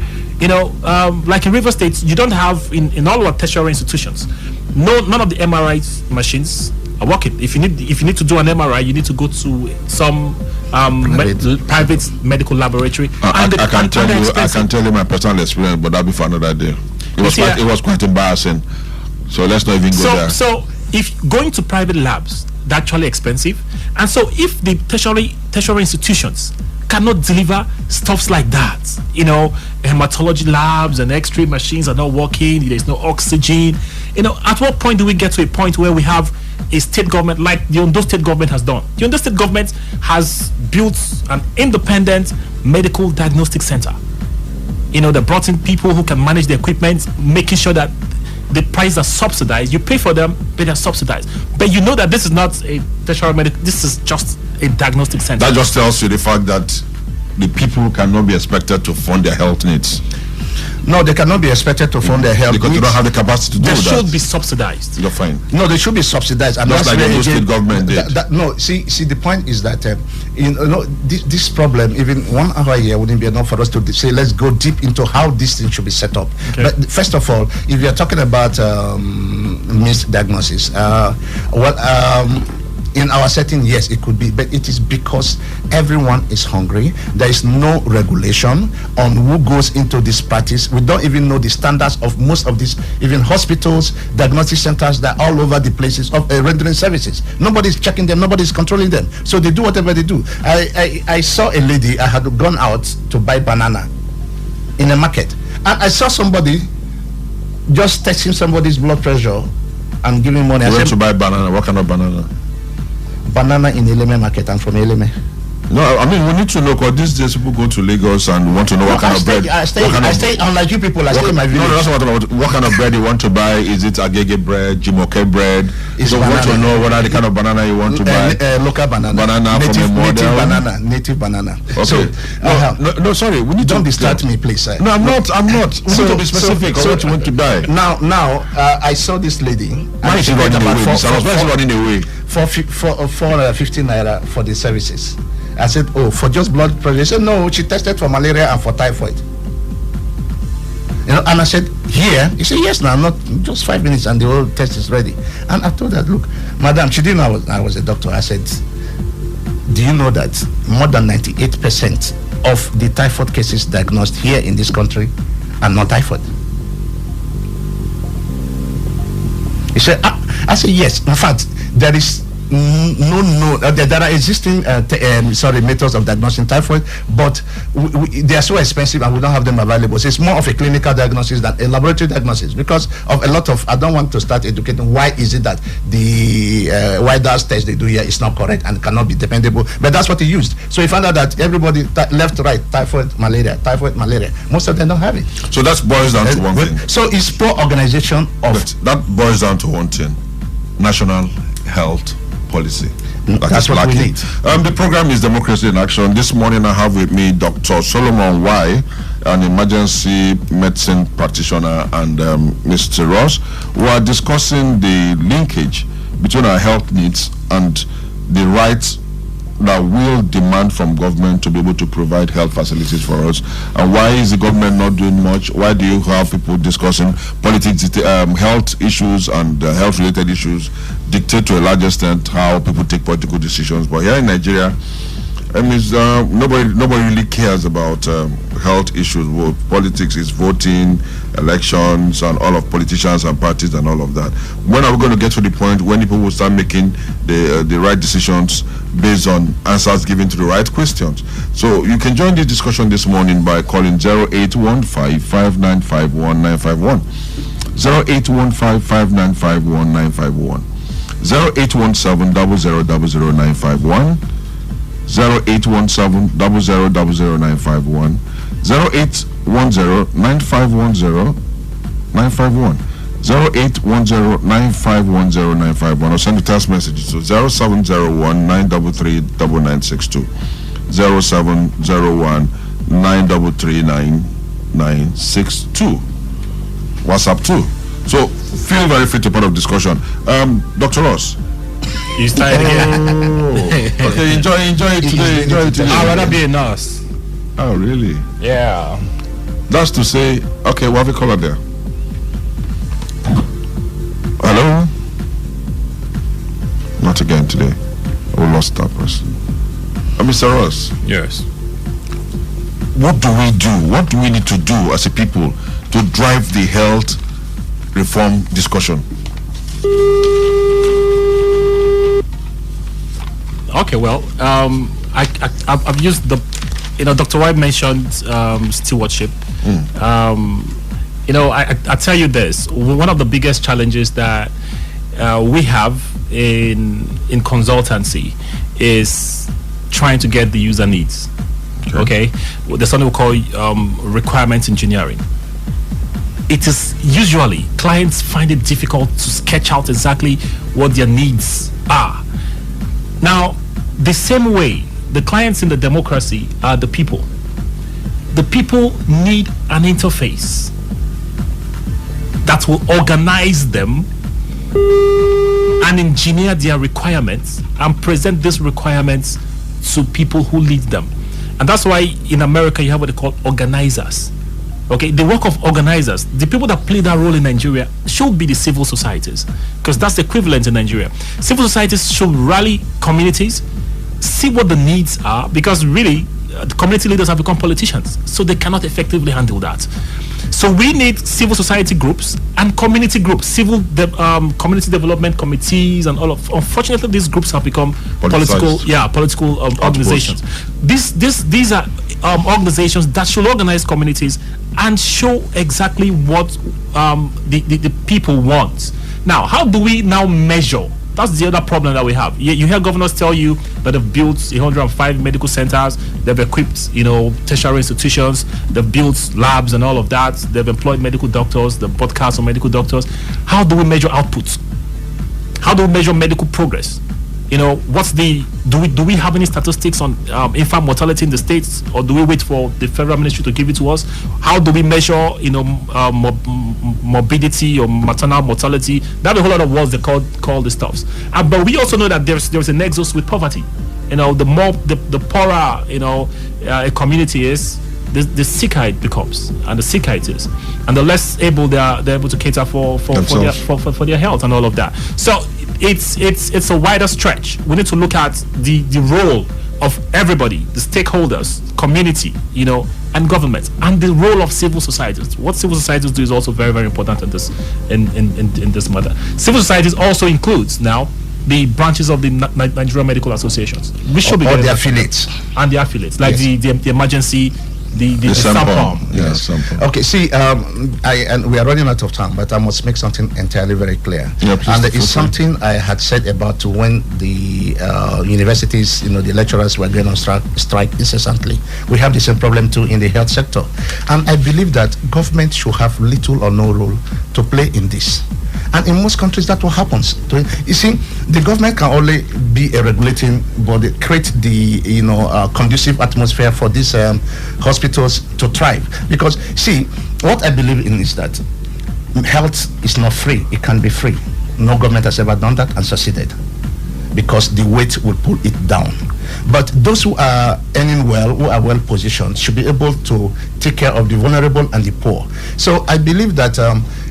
H: Like in River State, you don't have in all our tertiary institutions, none of the MRI machines are working. If you need to do an MRI, you need to go to some private medical laboratory.
C: I can tell you my personal experience, but that'll be for another day. It was quite embarrassing. So let's not even go there. So
H: if going to private labs, they're actually expensive, and so if the tertiary institutions cannot deliver stuffs like that, hematology labs and X-ray machines are not working, there's no oxygen, at what point do we get to a point where we have a state government like the Ondo state government has done. The Ondo state government has built an independent medical diagnostic center. You know, they brought in people who can manage the equipment, making sure that the prices are subsidized. You pay for them, but they're subsidized. But you know that this is not a tertiary medical, this is just a diagnostic center.
C: That just tells you the fact that the people cannot be expected to fund their health needs.
I: No, they cannot be expected to fund their health
C: because
I: needs.
C: they don't have the capacity to do
H: They
C: that.
H: should be subsidized.
C: You're fine.
I: No, they should be subsidized. And
C: Just
I: that's
C: like the
I: where
C: Ondo state government did.
I: No, see, the point is that this problem, even 1 hour here wouldn't be enough for us to say let's go deep into how this thing should be set up.
H: Okay.
I: But first of all, if you're talking about misdiagnosis, in our setting, yes, it could be, but it is because everyone is hungry. There is no regulation on who goes into this practice. We don't even know the standards of most of these, even hospitals, diagnostic centers that are all over the places of rendering services. Nobody's checking them, nobody's controlling them. So they do whatever they do. I saw a lady, I had gone out to buy banana in a market, and I saw somebody just testing somebody's blood pressure and giving money.
C: You went to buy banana. What kind of banana?
I: Banana in Eleme market. I'm from Eleme.
C: No, I mean, we need to know, because these days people go to Lagos and want to know what kind of bread.
I: I stay unlike you people. I stay in my village.
C: No, that's what I'm talking about. What kind of bread you want to buy? Is it agege bread, jimoke bread?
I: It's
C: so we want to
I: banana.
C: know what are the kind of banana you want to buy.
I: Local banana.
C: Banana
I: native,
C: from a model.
I: Native banana.
C: Okay.
I: So,
C: no, sorry. We need
I: don't
C: to
I: distract me, please, sir.
C: No, I'm not. We need to be specific on what you want to buy.
I: Now, I saw this lady.
C: Why is she running away? Why is she running away?
I: For 15 naira for the services. I said, oh, for just blood pressure? She said, no, she tested for malaria and for typhoid. You know, and I said, here? He said, yes, now, not just 5 minutes and the whole test is ready. And I told her, look, madam, she didn't know I was a doctor. I said, do you know that more than 98% of the typhoid cases diagnosed here in this country are not typhoid? He said, I said, yes. In fact, there is there are existing methods of diagnosing typhoid, but they are so expensive and we don't have them available. So it's more of a clinical diagnosis than a laboratory diagnosis, because of a lot of, I don't want to start educating why is it that the why that test they do here is not correct and cannot be dependable, but that's what he used. So he found out that everybody left to right, typhoid, malaria. Most of them don't have it.
C: So that boils down to one thing.
I: So it's poor organization of.
C: But that boils down to one thing: national health policy.
I: That's what we need.
C: The program is Democracy in Action. This morning I have with me Dr. Solomon Y, an emergency medicine practitioner, and Mr. Ross, who are discussing the linkage between our health needs and the rights that will demand from government to be able to provide health facilities for us. And why is the government not doing much? Why do you have people discussing politics, health issues and health related issues dictate to a large extent how people take political decisions? But here in Nigeria, I mean, nobody really cares about health issues. Well, politics is voting, elections, and all of politicians and parties and all of that. When are we going to get to the point when people will start making the right decisions based on answers given to the right questions? So you can join the discussion this morning by calling 0815-595-1951, 0815-595-1951, 0817-00000951, 0817-00000951, 0810-9510-951, 0810-9510-951, or send a text message to 0701-933-9962, 0701-933-9962. WhatsApp too. So feel very free to be part of discussion. Dr. Ross.
H: You started again.
C: Okay, enjoy it today. Enjoy it today.
H: I wanna be a nurse.
C: Oh, really?
H: Yeah.
C: That's to say, okay, we have a caller there. Hello? Not again today. We lost that person. Mr. Ross.
H: Yes.
C: What do we do? What do we need to do as a people to drive the health reform discussion?
H: Okay, well, I've used the, Dr. White mentioned stewardship. I tell you this, one of the biggest challenges that we have in consultancy is trying to get the user needs. Okay, there's something we call requirements engineering. It is usually clients find it difficult to sketch out exactly what their needs are. Now, the same way the clients in the democracy are the people. The people need an interface that will organize them and engineer their requirements and present these requirements to people who lead them. And that's why in America you have what they call organizers. Okay, the work of organizers, the people that play that role in Nigeria should be the civil societies, because that's the equivalent in Nigeria. Civil societies should rally communities, see what the needs are, because really the community leaders have become politicians, so they cannot effectively handle that. So we need civil society groups and community groups, community development committees, and all of. Unfortunately, these groups have become political organizations. These are organizations that should organize communities and show exactly what the people want. Now, how do we now measure? That's the other problem that we have. You hear governors tell you that they've built 105 medical centers, they've equipped, tertiary institutions, they've built labs and all of that, they've employed medical doctors, they've bought cars for medical doctors. How do we measure outputs? How do we measure medical progress? Do we have any statistics on infant mortality in the states, or do we wait for the federal ministry to give it to us? How do we measure, morbidity or maternal mortality? There are a whole lot of words they call the stuffs. But we also know that there's a nexus with poverty. The poorer a community is, the sicker it becomes, and the sicker it is, and the less able they're able to cater for their health and all of that. So it's a wider stretch. We need to look at the role of everybody, the stakeholders, community, and government, and the role of civil societies. What civil societies do is also very, very important in this matter. Civil societies also includes now the branches of the Nigerian Medical Associations. We should be
I: the affiliates
H: and the affiliates, like the emergency. The SAMPOM.
C: Yes, SAMPOM.
I: Okay, see, and we are running out of time, but I must make something entirely very clear.
C: Yeah,
I: and it's something I had said about when the universities, the lecturers were going on strike incessantly. We have the same problem too in the health sector. And I believe that government should have little or no role to play in this. And in most countries, that's what happens. You see, the government can only be a regulating body, create the conducive atmosphere for these hospitals to thrive. Because, see, what I believe in is that health is not free. It can be free. No government has ever done that and succeeded, because the weight will pull it down. But those who are earning well, who are well positioned, should be able to take care of the vulnerable and the poor. So I believe that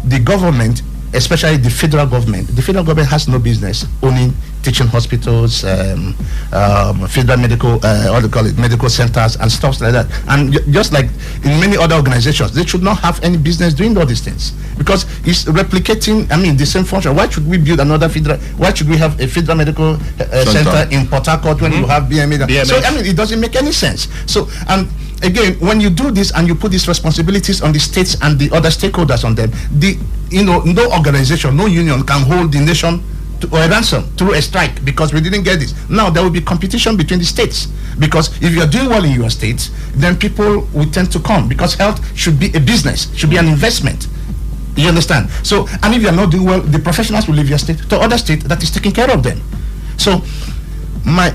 I: the government, especially the federal government has no business owning teaching hospitals, federal medical centers and stuff like that. And just like in many other organizations, they should not have any business doing all these things, because it's replicating, the same function. Why should we build why should we have a federal medical center in Port Harcourt when you have BMA? So, it doesn't make any sense. So, again, when you do this and you put these responsibilities on the states and the other stakeholders on them, no organization, no union can hold the nation to a ransom through a strike because we didn't get this. Now there will be competition between the states, because if you are doing well in your state, then people will tend to come, because health should be a business, should be an investment. You understand? So, and if you are not doing well, the professionals will leave your state to other state that is taking care of them. So my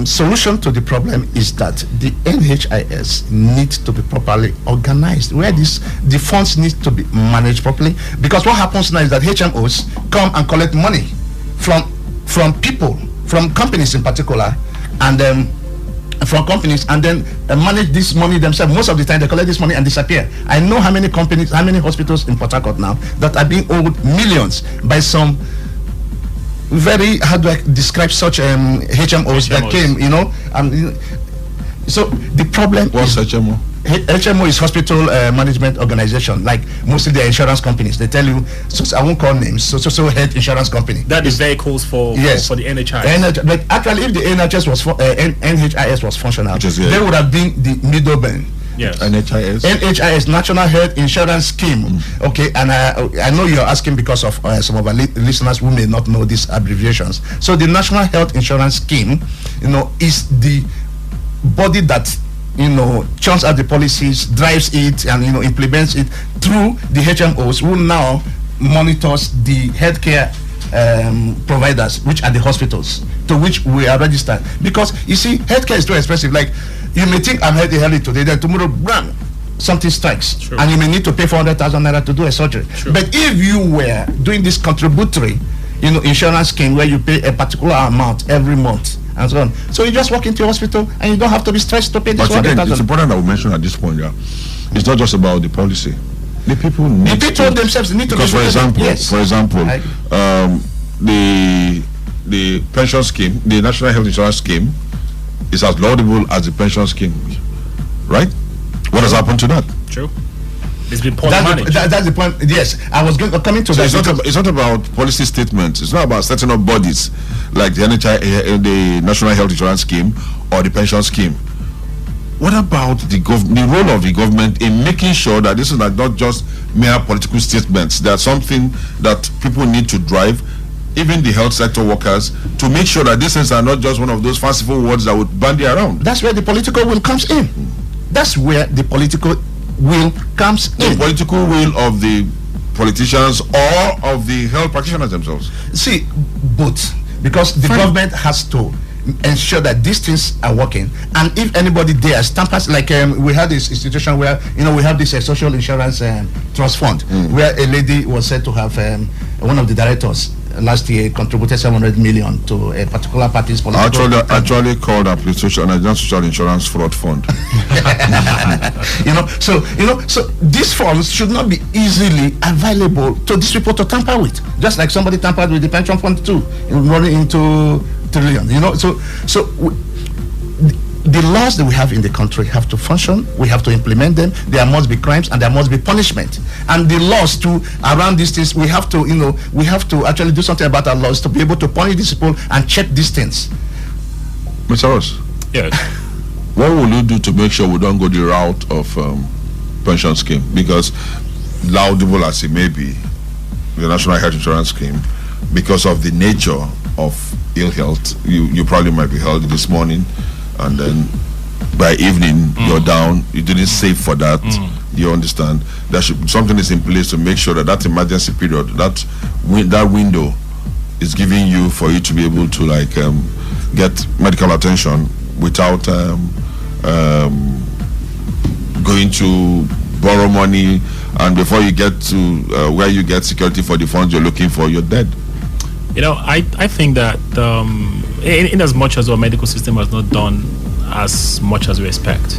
I: solution to the problem is that the NHIS needs to be properly organized, where the funds need to be managed properly. Because what happens now is that HMOs come and collect money from people, from companies in particular, and from companies, and then manage this money themselves. Most of the time they collect this money and disappear. I know how many companies, how many hospitals in Port Harcourt now that are being owed millions by some very, how do I describe such HMOs that came, so the problem
C: What's HMO?
I: HMO is hospital management organization, like mostly the insurance companies. They tell you, so I won't call names, so health insurance company.
H: That is vehicles for the NHIS.
I: But actually, if the NHIS was NHIS was functional, they would have been the middleman.
H: Yes.
C: NHIS.
I: National Health Insurance Scheme. Okay, and I know you're asking because of some of our listeners who may not know these abbreviations. So the National Health Insurance Scheme, is the body that churns out the policies, drives it, and implements it through the HMOs, who now monitors the healthcare providers, which are the hospitals to which we are registered. Because you see, healthcare is too expensive. Like, you may think I'm healthy today, then tomorrow, bam, something strikes. True. And you may need to pay 400,000 naira to do a surgery. True. But if you were doing this contributory, insurance scheme where you pay a particular amount every month and so on, so you just walk into a hospital and you don't have to be stressed to pay this 400,000.
C: But it's important that we mention at this point, it's not just about the policy. The people
I: themselves need to.
C: Because for example, the pension scheme, the National Health Insurance Scheme, is as laudable as the pension scheme, right? What has happened to that?
H: True. It's been poorly managed.
I: That's the point. Yes, I was coming to that.
C: It's not about policy statements. It's not about setting up bodies like the the National Health Insurance Scheme or the pension scheme. What about the role of the government in making sure that this is not just mere political statements? There's something that people need to drive, even the health sector workers, to make sure that these things are not just one of those fanciful words that would bandy around.
I: That's where the political will comes in. That's where the political will comes in.
C: The political will of the politicians or of the health practitioners themselves?
I: See, both. Because the government has to ensure that these things are working, and if anybody dares tampers, like we had this institution where we have this social insurance trust fund, where a lady was said to have one of the directors last year contributed 700 million to a particular party's political.
C: Actually called up the social insurance fraud fund.
I: So these funds should not be easily available to these people to tamper with, just like somebody tampered with the pension fund too, running into trillion. The laws that we have in the country have to function. We have to implement them. There must be crimes and there must be punishment. And the laws too around these things, we have to actually do something about our laws to be able to punish these people and check these things.
C: Mr. Ross.
H: Yes.
C: What will you do to make sure we don't go the route of pension scheme? Because laudable as it may be, the National Health Insurance Scheme, because of the nature of ill health, you probably might be healthy this morning, and then by evening you're down. You didn't save for that. You understand? Something is in place to make sure that emergency period, that window, is giving you for you to be able to get medical attention without going to borrow money, and before you get to where you get security for the funds you're looking for, you're dead.
H: I think that in as much as our medical system has not done as much as we expect,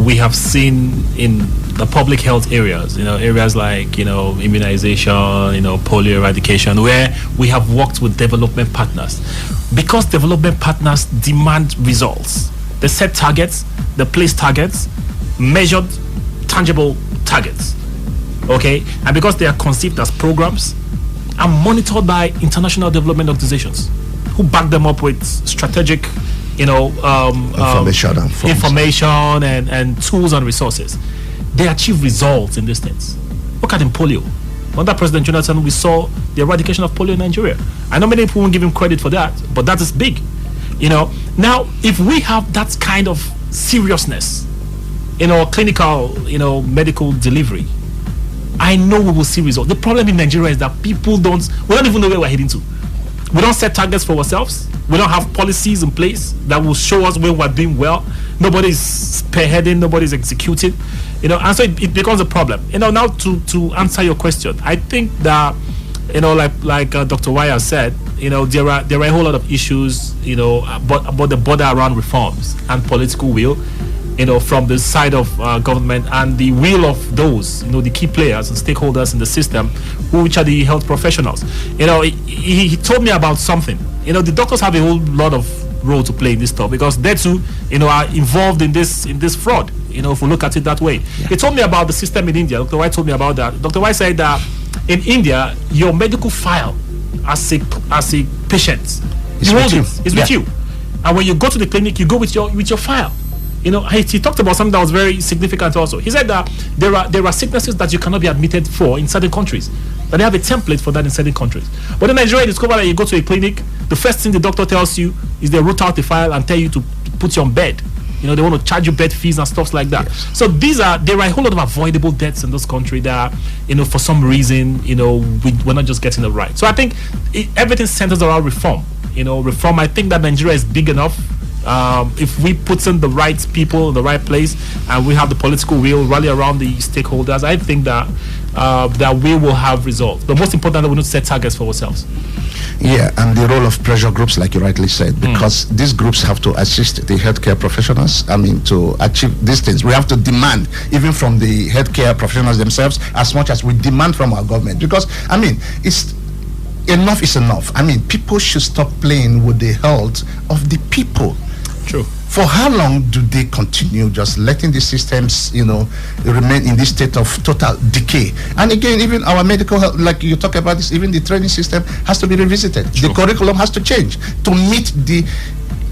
H: we have seen in the public health areas, areas like, immunization, polio eradication, where we have worked with development partners. Because development partners demand results. They set targets, they place targets, measured, tangible targets. Okay? And because they are conceived as programs, are monitored by international development organizations who back them up with strategic, information and tools and resources. They achieve results in these things. Look at in polio. Under President Jonathan, we saw the eradication of polio in Nigeria. I know many people won't give him credit for that, but that is big. Now if we have that kind of seriousness in our clinical, medical delivery, I know we will see results. The problem in Nigeria is that we don't even know where we're heading to. We don't set targets for ourselves. We don't have policies in place that will show us when we're doing well. Nobody's spearheading, nobody's executing, and so it becomes a problem. Now to answer your question, I think that, like Dr. Wire said, there are a whole lot of issues, about the border around reforms and political will, from the side of government and the will of those, the key players and stakeholders in the system, which are the health professionals. He told me about something. The doctors have a whole lot of role to play in this stuff, because they too, are involved in this fraud. If we look at it that way. Yeah. He told me about the system in India. Dr. White told me about that. Dr. White said that in India, your medical file as a patient, you hold it. It's with you. And when you go to the clinic, you go with your file. he talked about something that was very significant also. He said that there are sicknesses that you cannot be admitted for in certain countries. That they have a template for that in certain countries. But in Nigeria, you discover that you go to a clinic, the first thing the doctor tells you is they root out the file and tell you to put you on bed. They want to charge you bed fees and stuff like that. Yes. So there are a whole lot of avoidable deaths in this country that, for some reason, we're not just getting it right. So I think everything centers around reform. Reform. I think that Nigeria is big enough. If we put in the right people in the right place and we have the political will, rally around the stakeholders, I think that we will have results. But most important, we need to set targets for ourselves.
I: Yeah, and the role of pressure groups, like you rightly said, because these groups have to assist the healthcare professionals, to achieve these things. We have to demand, even from the healthcare professionals themselves, as much as we demand from our government. Because, it's enough is enough. People should stop playing with the health of the people.
H: True.
I: For how long do they continue just letting the systems, remain in this state of total decay? And again, even our medical health, like you talk about this, even the training system has to be revisited. True. The curriculum has to change to meet the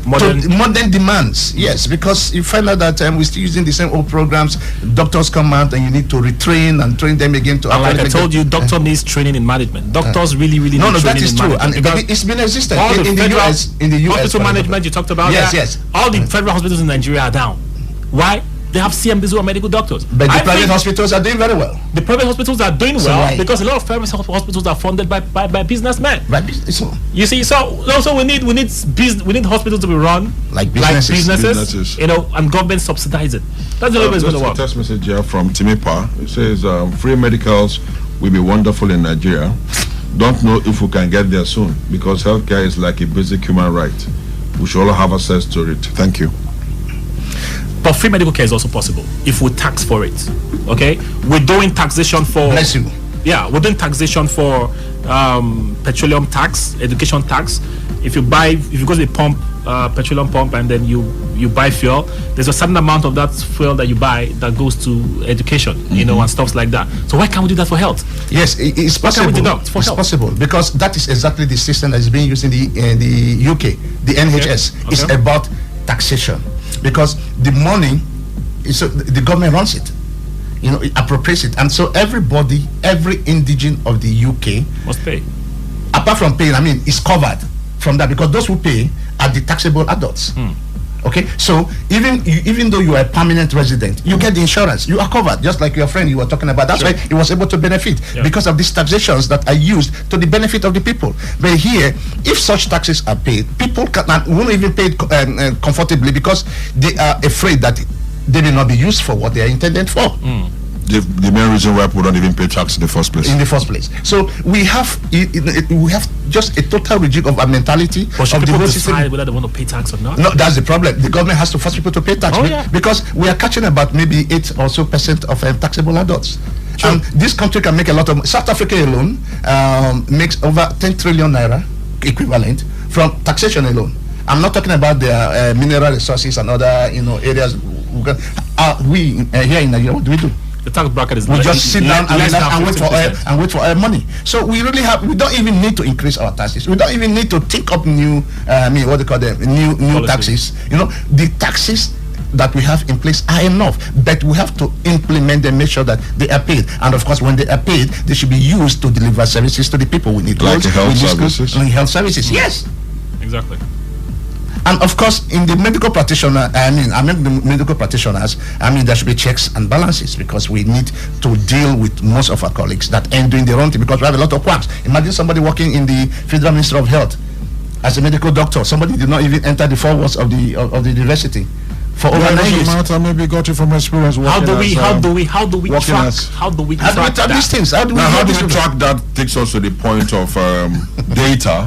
I: modern demands. Yes, because you find out that we're still using the same old programs. Doctors come out and you need to retrain and train them again to.
H: And like I told you, doctor needs training in management. Doctors really need training in management.
I: No, that is true, and it's been existent in the US. In the US,
H: hospital management you talked about.
I: Yes.
H: All the federal hospitals in Nigeria are down. Why? They have CMDs who are medical doctors.
I: But the private hospitals are doing very well.
H: The private hospitals are doing well because a lot of private hospitals are funded by businessmen.
I: So
H: you see, so also we need hospitals to be run
I: like businesses.
H: And government subsidize it. That's the only way it's going to work.
C: A text message here from Timipa. It says free medicals will be wonderful in Nigeria. Don't know if we can get there soon because healthcare is like a basic human right. We should all have access to it. Thank you.
H: But free medical care is also possible if we tax for it. Okay, we're doing taxation for.
I: Bless you.
H: Yeah, we're doing taxation for petroleum tax, education tax. If you go to the pump, petroleum pump, and then you buy fuel, there's a certain amount of that fuel that you buy that goes to education, and stuff like that. So why can't we do that for health?
I: Yes, it's possible.
H: Why can't we deduct for health?
I: It's possible because that is exactly the system that is being used in the UK. The NHS is about taxation. Because the money, the government runs it, it appropriates it, and so every indigene of the UK
H: must pay.
I: Apart from paying, is covered from that because those who pay are the taxable adults. Okay, so even though you are a permanent resident, you get the insurance. You are covered, just like your friend you were talking about. That's why he was able to benefit because of these taxations that are used to the benefit of the people. But here, if such taxes are paid, people won't even pay it comfortably because they are afraid that they will not be used for what they are intended for.
C: The main reason why people don't even pay tax in the first place.
I: So we have just a total rejig of our mentality.
H: But should people decide whether they want to pay tax or not?
I: No, that's the problem. The government has to force people to pay tax because we are catching about maybe 8% or so of taxable adults. Sure. And this country can make a lot of money. South Africa alone makes over 10 trillion naira equivalent from taxation alone. I'm not talking about their mineral resources and other areas. We here in Nigeria, what do we do?
H: The tax bracket is.
I: We just sit down and wait for money. So we don't even need to increase our taxes. We don't even need to think up new new taxes. The taxes that we have in place are enough, but we have to implement them, make sure that they are paid. And of course, when they are paid, they should be used to deliver services to the people. We need
C: like health services.
I: Health services, yes.
H: Exactly.
I: And of course, in the medical practitioner, among the medical practitioners, there should be checks and balances because we need to deal with most of our colleagues that ain't doing their own thing because we have a lot of quacks. Imagine somebody working in the Federal Ministry of Health as a medical doctor. Somebody did not even enter the 4 walls of the university for over 9 years.
C: Maybe got it from experience.
H: How do we track
I: these things? How do we
C: track that? Takes us to the point of data.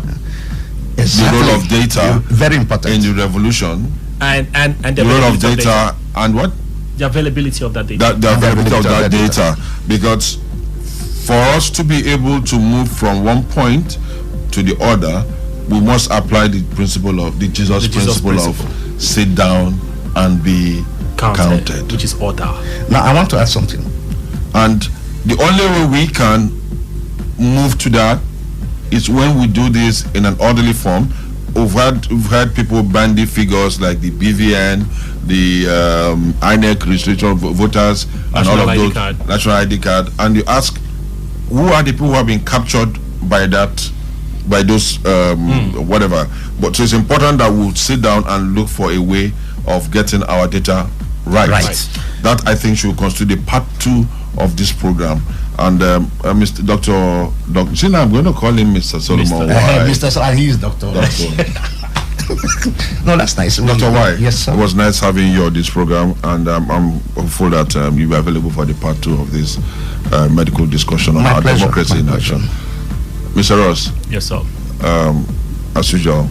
I: Exactly.
C: The role of data,
I: very important
C: in the revolution,
H: and
C: the role of data, and what?
H: The availability of that data.
C: The availability of that data, because for us to be able to move from one point to the other, we must apply the principle of the Jesus principle of sit down and be counted,
H: which is order.
I: Now I want to add something,
C: and the only way we can move to that is when we do this in an orderly form, we've heard people bandy figures like the BVN, the INEC registration voters, and all of
H: ID
C: those
H: card.
C: national ID card, and you ask, who are the people who have been captured by that, by those whatever? But so it's important that we sit down and look for a way of getting our data right. That I think should constitute the part 2 of this program. And Mr. Dr. Sina, I'm going to call him Mr. Solomon.
I: Mr. Solomon, he is Doctor. No, that's nice.
C: Dr. Y,
I: yes, sir.
C: it was nice having you on this program, and I'm hopeful that you'll be available for the part 2 of this medical discussion on
I: My
C: our
I: pleasure.
C: democracy in
I: My
C: action.
I: pleasure.
C: Mr. Ross,
H: Yes, sir.
C: as usual,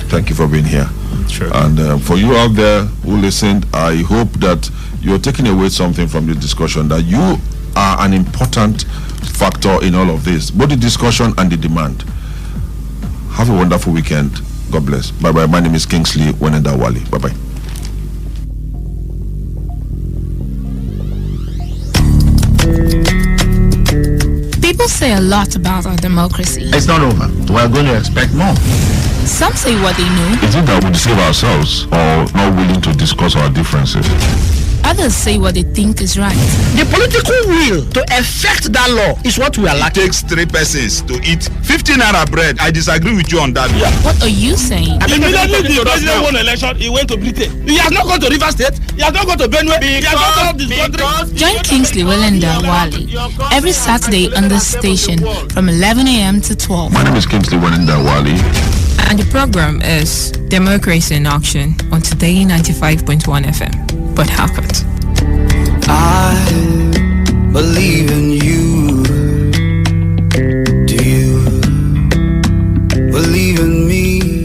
C: thank you for being here.
H: Sure.
C: And for you out there who listened, I hope that you're taking away something from this discussion, that you are an important factor in all of this, both the discussion and the demand. Have a wonderful weekend. God bless. Bye-bye. My name is Kingsley Wenendawali. Bye-bye.
A: People say a lot about our democracy.
B: It's not over. We're going to expect more.
A: Some say what they know,
C: Is it that we deceive ourselves or not willing to discuss our differences?
A: others say what they think is right.
D: The political will to effect that law is what we are
E: It
D: lacking.
E: takes 3 persons to eat 15 naira bread. I disagree with you on that. Yeah.
A: What are you saying?
D: Immediately the president won election, he went to Britain. He has not gone to River State. He has not gone to Benue. He has not gone to this country.
A: Join Kingsley Welenda Wali every Saturday on this station from 11 a.m. to 12.
C: My name is Kingsley Wenendawali.
F: And the program is Democracy in Action on Today 95.1 FM. But Harcourt.
G: I believe in you. Do you believe in me?